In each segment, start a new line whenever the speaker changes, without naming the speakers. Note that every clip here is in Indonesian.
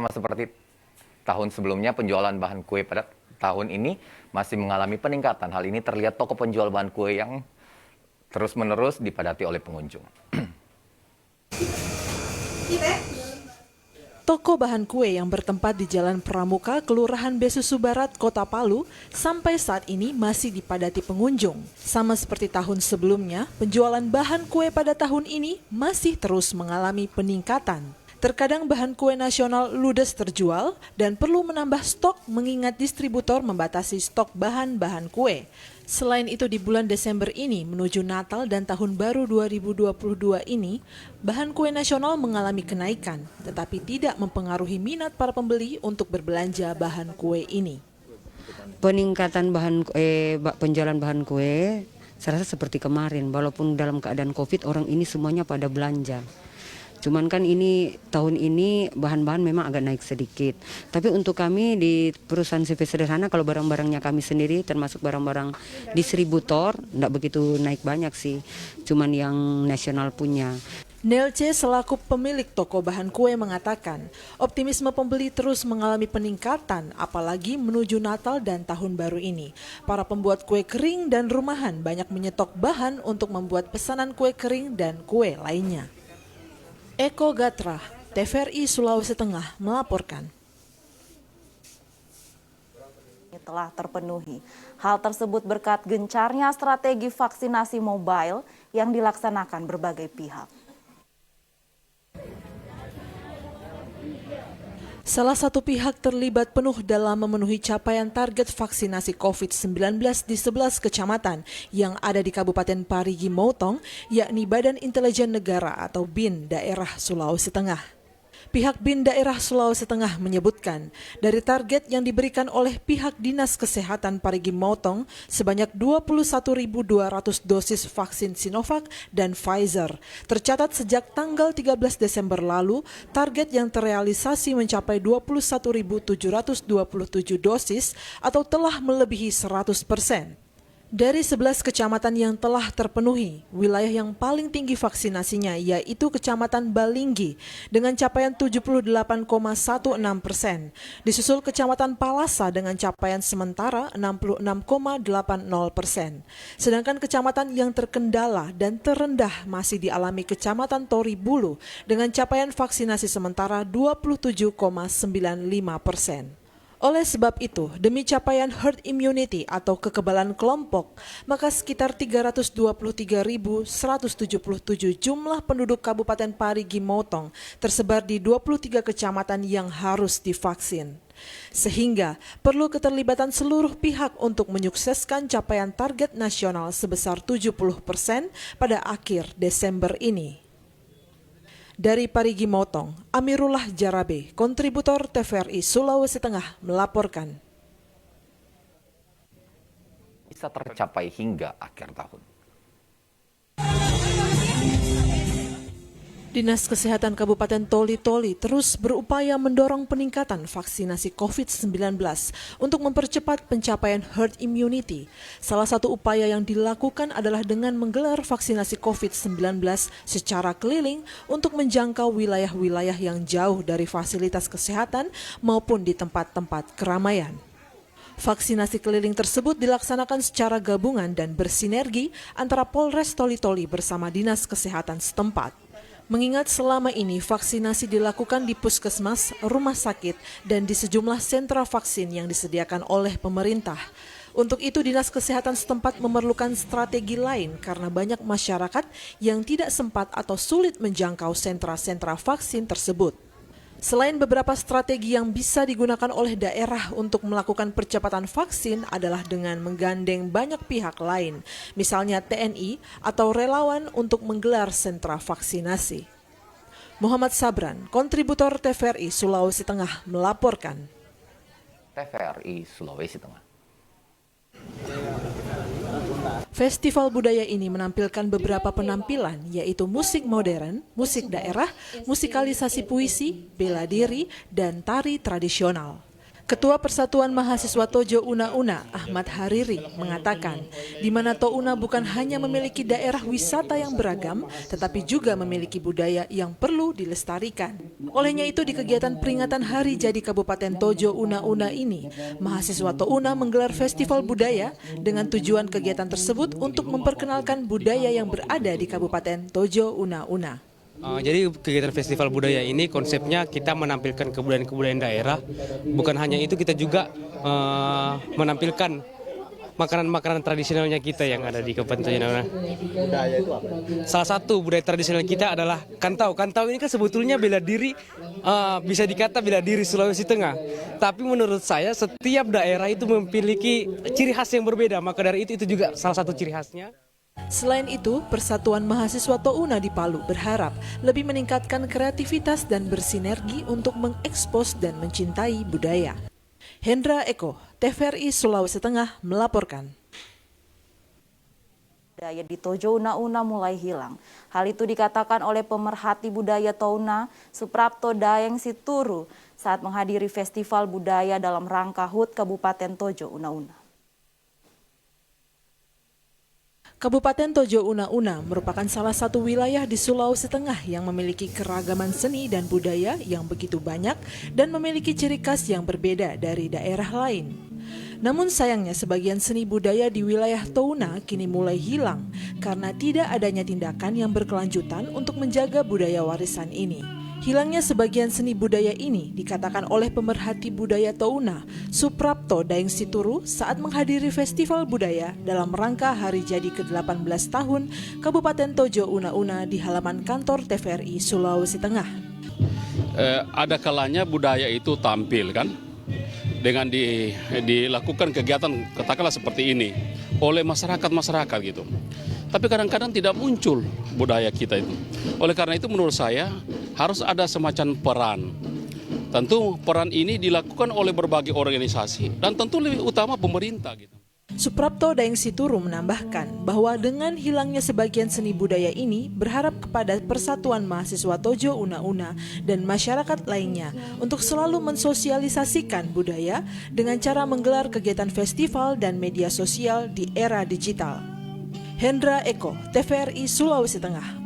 Sama seperti tahun sebelumnya, penjualan bahan kue pada tahun ini masih mengalami peningkatan. Hal ini terlihat toko penjual bahan kue yang terus-menerus dipadati oleh pengunjung.
Toko bahan kue yang bertempat di Jalan Pramuka, Kelurahan Besusu Barat, Kota Palu, sampai saat ini masih dipadati pengunjung. Sama seperti tahun sebelumnya, penjualan bahan kue pada tahun ini masih terus mengalami peningkatan. Terkadang bahan kue nasional ludes terjual dan perlu menambah stok mengingat distributor membatasi stok bahan-bahan kue. Selain itu di bulan Desember ini menuju Natal dan Tahun Baru 2022 ini, bahan kue nasional mengalami kenaikan, tetapi tidak mempengaruhi minat para pembeli untuk berbelanja bahan kue ini.
Peningkatan penjualan bahan kue, saya rasa seperti kemarin, walaupun dalam keadaan COVID orang ini semuanya pada belanja. Cuman kan ini tahun ini bahan-bahan memang agak naik sedikit. Tapi untuk kami di perusahaan CV Sederhana, kalau barang-barangnya kami sendiri termasuk barang-barang distributor, enggak begitu naik banyak sih. Cuman yang nasional punya.
Nelce selaku pemilik toko bahan kue mengatakan, optimisme pembeli terus mengalami peningkatan apalagi menuju Natal dan Tahun Baru ini. Para pembuat kue kering dan rumahan banyak menyetok bahan untuk membuat pesanan kue kering dan kue lainnya. Eko Gatra, TVRI Sulawesi Tengah melaporkan.
Telah terpenuhi. Hal tersebut berkat gencarnya strategi vaksinasi mobile yang dilaksanakan berbagai pihak.
Salah satu pihak terlibat penuh dalam memenuhi capaian target vaksinasi COVID-19 di 11 kecamatan yang ada di Kabupaten Parigi Motong, yakni Badan Intelijen Negara atau BIN daerah Sulawesi Tengah. Pihak BIN daerah Sulawesi Tengah menyebutkan, dari target yang diberikan oleh pihak Dinas Kesehatan Parigi Motong sebanyak 21.200 dosis vaksin Sinovac dan Pfizer. Tercatat sejak tanggal 13 Desember lalu, target yang terrealisasi mencapai 21.727 dosis atau telah melebihi 100%. Dari 11 kecamatan yang telah terpenuhi, wilayah yang paling tinggi vaksinasinya yaitu Kecamatan Balinggi dengan capaian 78,16%. Disusul Kecamatan Palasa dengan capaian sementara 66,80%. Sedangkan kecamatan yang terkendala dan terendah masih dialami Kecamatan Toribulu dengan capaian vaksinasi sementara 27,95%. Oleh sebab itu, demi capaian herd immunity atau kekebalan kelompok, maka sekitar 323.177 jumlah penduduk Kabupaten Parigi Motong tersebar di 23 kecamatan yang harus divaksin. Sehingga perlu keterlibatan seluruh pihak untuk menyukseskan capaian target nasional sebesar 70% pada akhir Desember ini. Dari Parigi Motong, Amirullah Jarabe, kontributor TVRI Sulawesi Tengah melaporkan.
Bisa tercapai hingga akhir tahun.
Dinas Kesehatan Kabupaten Toli-Toli terus berupaya mendorong peningkatan vaksinasi COVID-19 untuk mempercepat pencapaian herd immunity. Salah satu upaya yang dilakukan adalah dengan menggelar vaksinasi COVID-19 secara keliling untuk menjangkau wilayah-wilayah yang jauh dari fasilitas kesehatan maupun di tempat-tempat keramaian. Vaksinasi keliling tersebut dilaksanakan secara gabungan dan bersinergi antara Polres Toli-Toli bersama Dinas Kesehatan setempat. Mengingat selama ini vaksinasi dilakukan di puskesmas, rumah sakit, dan di sejumlah sentra vaksin yang disediakan oleh pemerintah. Untuk itu Dinas Kesehatan setempat memerlukan strategi lain karena banyak masyarakat yang tidak sempat atau sulit menjangkau sentra-sentra vaksin tersebut. Selain beberapa strategi yang bisa digunakan oleh daerah untuk melakukan percepatan vaksin adalah dengan menggandeng banyak pihak lain, misalnya TNI atau relawan untuk menggelar sentra vaksinasi. Muhammad Sabran, kontributor TVRI Sulawesi Tengah melaporkan.
TVRI Sulawesi Tengah.
Festival budaya ini menampilkan beberapa penampilan, yaitu musik modern, musik daerah, musikalisasi puisi, bela diri, dan tari tradisional. Ketua Persatuan Mahasiswa Tojo Una-Una, Ahmad Hariri, mengatakan di mana Touna bukan hanya memiliki daerah wisata yang beragam, tetapi juga memiliki budaya yang perlu dilestarikan. Olehnya itu di kegiatan peringatan Hari Jadi Kabupaten Tojo Una-Una ini, mahasiswa Touna menggelar festival budaya dengan tujuan kegiatan tersebut untuk memperkenalkan budaya yang berada di Kabupaten Tojo Una-Una.
Jadi kegiatan festival budaya ini konsepnya kita menampilkan kebudayaan-kebudayaan daerah. Bukan hanya itu, kita juga menampilkan makanan-makanan tradisionalnya kita yang ada di Kabupaten Tojo Una-Una.
Budaya itu apa?
Salah satu budaya tradisional kita adalah kantau. Kantau ini kan sebetulnya bela diri, bisa dikata bela diri Sulawesi Tengah. Tapi menurut saya setiap daerah itu memiliki ciri khas yang berbeda. Maka dari itu juga salah satu ciri khasnya.
Selain itu, Persatuan Mahasiswa Touna di Palu berharap lebih meningkatkan kreativitas dan bersinergi untuk mengekspos dan mencintai budaya. Hendra Eko, TVRI Sulawesi Tengah melaporkan.
Budaya di Tojo Una-Una mulai hilang. Hal itu dikatakan oleh pemerhati budaya Touna, Suprapto Daeng Situru, saat menghadiri festival budaya dalam rangka HUT Kabupaten Tojo Una-Una.
Kabupaten Tojo Una-Una merupakan salah satu wilayah di Sulawesi Tengah yang memiliki keragaman seni dan budaya yang begitu banyak dan memiliki ciri khas yang berbeda dari daerah lain. Namun sayangnya sebagian seni budaya di wilayah Touna kini mulai hilang karena tidak adanya tindakan yang berkelanjutan untuk menjaga budaya warisan ini. Hilangnya sebagian seni budaya ini dikatakan oleh pemerhati budaya Touna, Suprapto Daeng Situru, saat menghadiri festival budaya dalam rangka Hari Jadi ke-18 tahun Kabupaten Tojo Una-Una di halaman kantor TVRI Sulawesi Tengah.
Ada kalanya budaya itu tampil kan, dengan dilakukan kegiatan katakanlah seperti ini oleh masyarakat gitu. Tapi kadang-kadang tidak muncul budaya kita itu. Oleh karena itu menurut saya harus ada semacam peran. Tentu peran ini dilakukan oleh berbagai organisasi dan tentu lebih utama pemerintah gitu.
Suprapto Daeng Situru menambahkan bahwa dengan hilangnya sebagian seni budaya ini berharap kepada Persatuan Mahasiswa Tojo Una-Una dan masyarakat lainnya untuk selalu mensosialisasikan budaya dengan cara menggelar kegiatan festival dan media sosial di era digital. Hendra Eko, TVRI Sulawesi Tengah.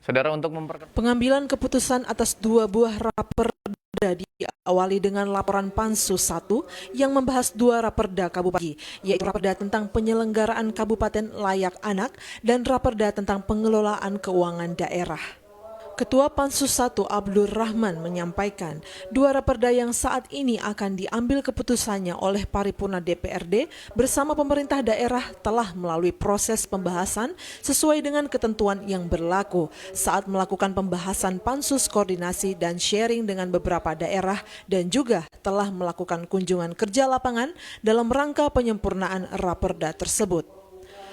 Saudara, untuk
pengambilan keputusan atas 2 buah raperda diawali dengan laporan Pansus 1 yang membahas 2 raperda kabupaten, yaitu raperda tentang penyelenggaraan kabupaten layak anak dan raperda tentang pengelolaan keuangan daerah. Ketua Pansus 1 Abdul Rahman menyampaikan 2 raperda yang saat ini akan diambil keputusannya oleh paripurna DPRD bersama pemerintah daerah telah melalui proses pembahasan sesuai dengan ketentuan yang berlaku saat melakukan pembahasan pansus koordinasi dan sharing dengan beberapa daerah dan juga telah melakukan kunjungan kerja lapangan dalam rangka penyempurnaan raperda tersebut.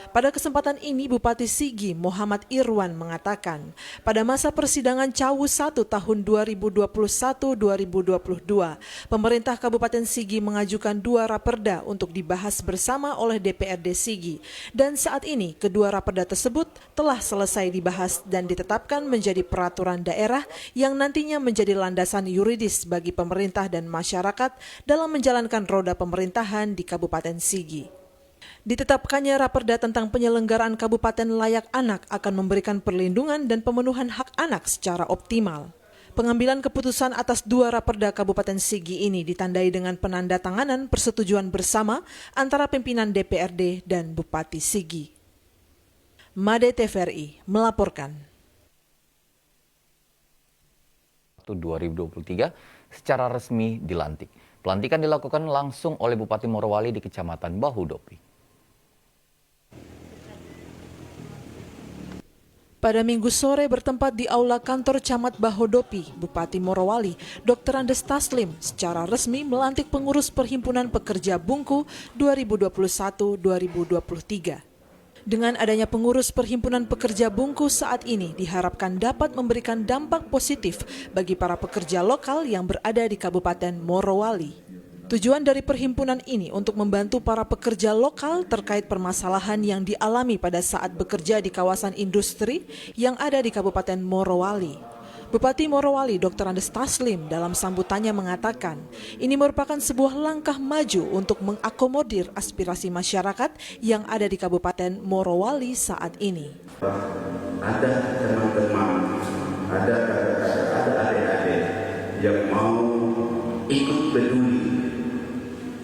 Pada kesempatan ini, Bupati Sigi Muhammad Irwan mengatakan, pada masa persidangan Cawu 1 tahun 2021-2022, pemerintah Kabupaten Sigi mengajukan 2 raperda untuk dibahas bersama oleh DPRD Sigi. Dan saat ini, kedua raperda tersebut telah selesai dibahas dan ditetapkan menjadi peraturan daerah yang nantinya menjadi landasan yuridis bagi pemerintah dan masyarakat dalam menjalankan roda pemerintahan di Kabupaten Sigi. Ditetapkannya raperda tentang penyelenggaraan kabupaten layak anak akan memberikan perlindungan dan pemenuhan hak anak secara optimal. Pengambilan keputusan atas 2 raperda Kabupaten Sigi ini ditandai dengan penandatanganan persetujuan bersama antara pimpinan DPRD dan Bupati Sigi. Made TVRI melaporkan.
2023 secara resmi dilantik. Pelantikan dilakukan langsung oleh Bupati Morowali di Kecamatan Bahodopi.
Pada Minggu sore bertempat di Aula Kantor Camat Bahodopi, Bupati Morowali, Dr. Andes Taslim secara resmi melantik pengurus Perhimpunan Pekerja Bungku 2021-2023. Dengan adanya pengurus Perhimpunan Pekerja Bungku saat ini diharapkan dapat memberikan dampak positif bagi para pekerja lokal yang berada di Kabupaten Morowali. Tujuan dari perhimpunan ini untuk membantu para pekerja lokal terkait permasalahan yang dialami pada saat bekerja di kawasan industri yang ada di Kabupaten Morowali. Bupati Morowali Dr. Andes Taslim dalam sambutannya mengatakan, ini merupakan sebuah langkah maju untuk mengakomodir aspirasi masyarakat yang ada di Kabupaten Morowali saat ini.
Ada teman-teman, ada kakak-kakak, ada adik-adik yang mau ikut peduli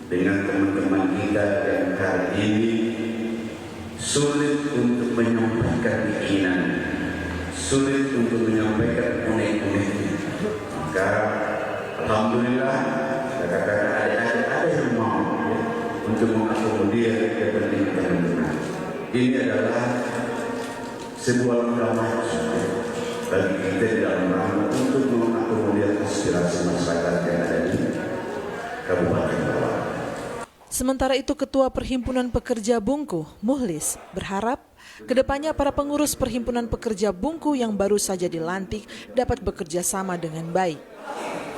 dengan teman-teman kita yang hari ini sulit untuk menyampaikan keinginan, sulit untuk menyampaikan unek-uneknya. Maka alhamdulillah kakak-kakak adik-adik ada yang mau untuk mengakomodir kepentingan teman-teman. Ini adalah sebuah langkah maju bagi kita di dalam rangka untuk mengakomodir aspirasi masyarakat yang ada di Kabupaten Morowali.
Sementara itu, Ketua Perhimpunan Pekerja Bungku, Muhlis, berharap kedepannya para pengurus Perhimpunan Pekerja Bungku yang baru saja dilantik dapat bekerja sama dengan baik.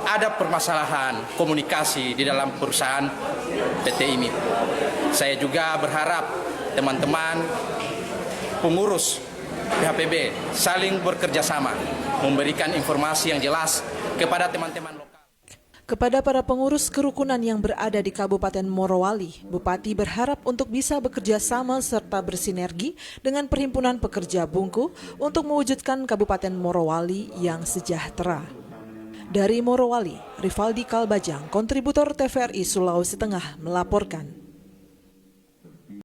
Ada permasalahan komunikasi di dalam perusahaan PT ini. Saya juga berharap teman-teman pengurus PHPB saling bekerja sama, memberikan informasi yang jelas kepada teman-teman lokal.
Kepada para pengurus kerukunan yang berada di Kabupaten Morowali, Bupati berharap untuk bisa bekerja sama serta bersinergi dengan Perhimpunan Pekerja Bungku untuk mewujudkan Kabupaten Morowali yang sejahtera. Dari Morowali, Rivaldi Kalbajang, kontributor TVRI Sulawesi Tengah melaporkan.